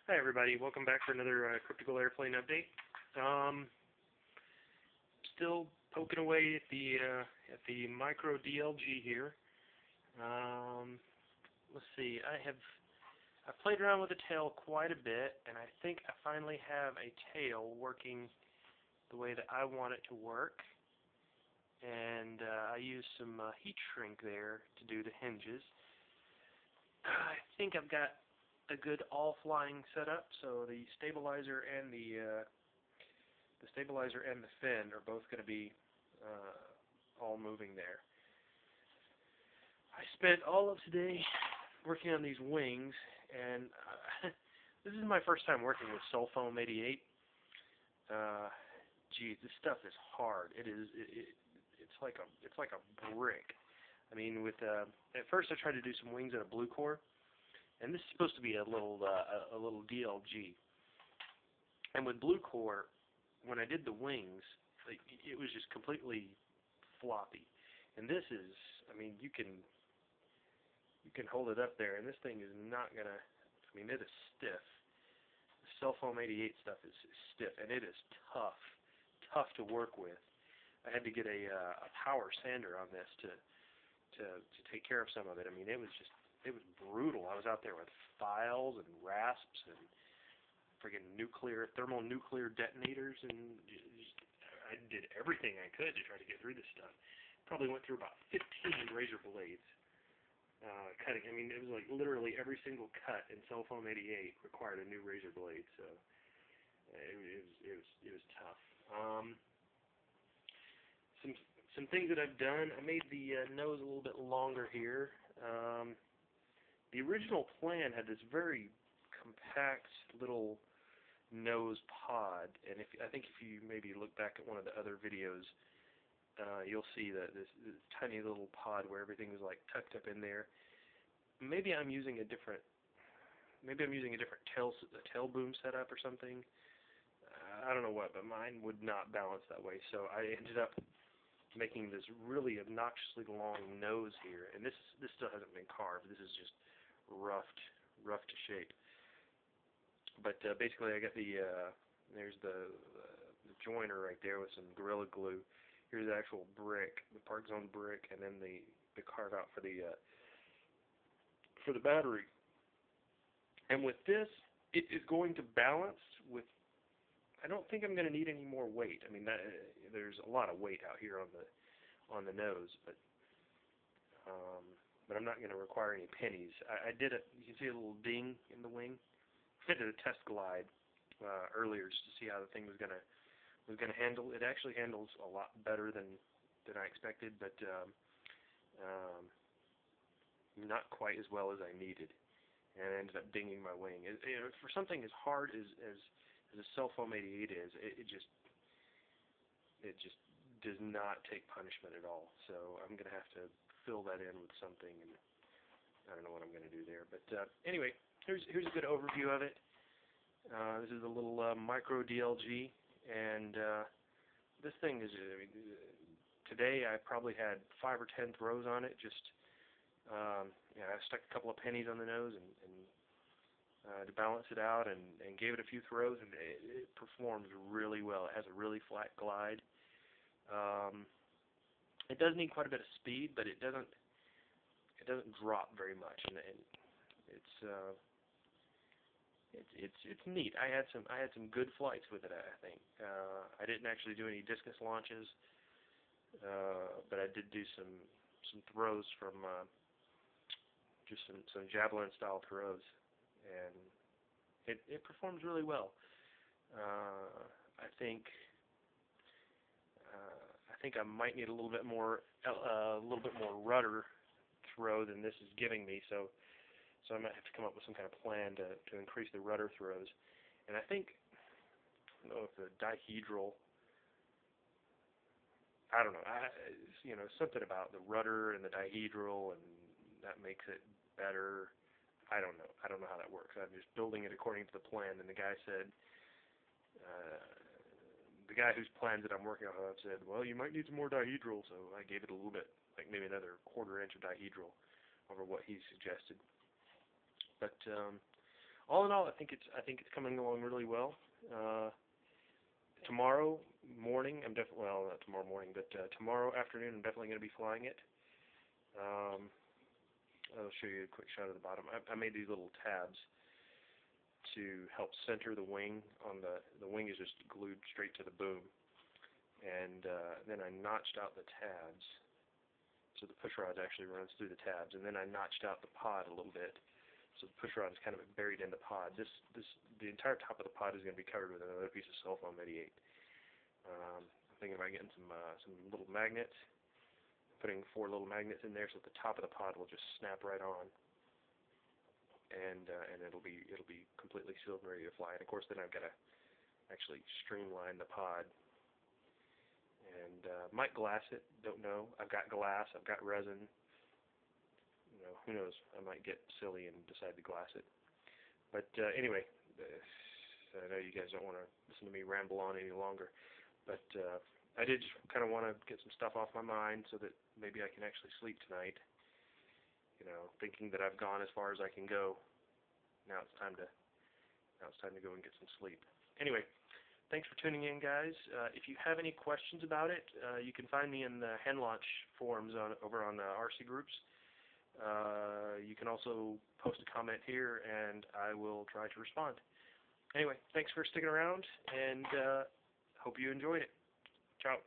Hi everybody, welcome back for another Xptical airplane update. Still poking away at the Micro DLG here. Let's see, I've played around with the tail quite a bit, and I think I finally have a tail working the way that I want it to work. And I used some heat shrink there to do the hinges. I think I've got a good all-flying setup, so the stabilizer and the fin are both going to be all moving there. I spent all of today working on these wings, and this is my first time working with Sulfoam 88. Geez, this stuff is hard. It's like a brick. I mean, at first I tried to do some wings in a blue core, and this is supposed to be a little DLG. And with blue core, when I did the wings, it was just completely floppy. And this is, I mean, you can hold it up there, and this thing is not gonna. I mean, it is stiff. The Sulfoam 88 stuff is stiff, and it is tough to work with. I had to get a power sander on this to take care of some of it. I mean, it was brutal. I was out there with files and rasps and friggin' thermonuclear detonators, and I did everything I could to try to get through this stuff. Probably went through about 15 razor blades cutting. I mean, it was like literally every single cut in Sulfoam 88 required a new razor blade, so it was tough. Some things that I've done, I made the nose a little bit longer here. The original plan had this very compact little nose pod, and I think if you maybe look back at one of the other videos, you'll see that this tiny little pod where everything was like tucked up in there. Maybe I'm using a different tail boom setup or something. I don't know what, but mine would not balance that way, so I ended up making this really obnoxiously long nose here, and this still hasn't been carved. This is just rough to shape. But basically, I got there's the joiner right there with some Gorilla Glue. Here's the actual brick, the Park Zone brick, and then the carve out for the battery. And with this, it is going to balance with. I don't think I'm going to need any more weight. I mean, there's a lot of weight out here on the nose, but I'm not going to require any pennies. I did it. You can see a little ding in the wing. I did a test glide earlier just to see how the thing was going to handle. It actually handles a lot better than I expected, but not quite as well as I needed, and I ended up dinging my wing. For something as hard as the Sulfoam 88 is, it just does not take punishment at all. So I'm going to have to fill that in with something, and I don't know what I'm going to do there. But anyway, here's a good overview of it. This is a little Micro DLG, and this thing is. I mean, today I probably had 5 or 10 throws on it. I stuck a couple of pennies on the nose and to balance it out, and gave it a few throws, and it performs really well. It has a really flat glide. It does need quite a bit of speed, but it doesn't drop very much, and it's neat. I had some good flights with it, I think. I didn't actually do any discus launches, but I did do some throws from just some javelin style throws, and it performs really well. I think I might need a little bit more rudder throw than this is giving me, so I might have to come up with some kind of plan to increase the rudder throws. And I think, I don't know if the dihedral, I don't know, something about the rudder and the dihedral, and that makes it better. I don't know how that works. I'm just building it according to the plan, and the guy said, the guy whose plans that I'm working on said, well, you might need some more dihedral, so I gave it a little bit, like maybe another 1/4 inch of dihedral over what he suggested. But all in all, I think it's coming along really well. Tomorrow morning, I'm definitely, well, not tomorrow morning, but tomorrow afternoon, I'm definitely going to be flying it. I'll show you a quick shot of the bottom. I made these little tabs to help center the wing. On the wing is just glued straight to the boom, and then I notched out the tabs, so the push rod actually runs through the tabs, and then I notched out the pod a little bit, so the push rod is kind of buried in the pod. The entire top of the pod is going to be covered with another piece of sulfone 88. I'm thinking about getting some little magnets, putting 4 little magnets in there so that the top of the pod will just snap right on, and it'll be completely sealed and ready to fly. And of course, then I've got to actually streamline the pod and might glass it. Don't know. I've got glass. I've got resin. You know, who knows? I might get silly and decide to glass it. But anyway, I know you guys don't want to listen to me ramble on any longer, but I did just kind of want to get some stuff off my mind so that maybe I can actually sleep tonight. You know, thinking that I've gone as far as I can go. Now it's time to go and get some sleep. Anyway, thanks for tuning in, guys. If you have any questions about it, you can find me in the hand launch forums over on the RC groups. You can also post a comment here, and I will try to respond. Anyway, thanks for sticking around, and hope you enjoyed it. Ciao.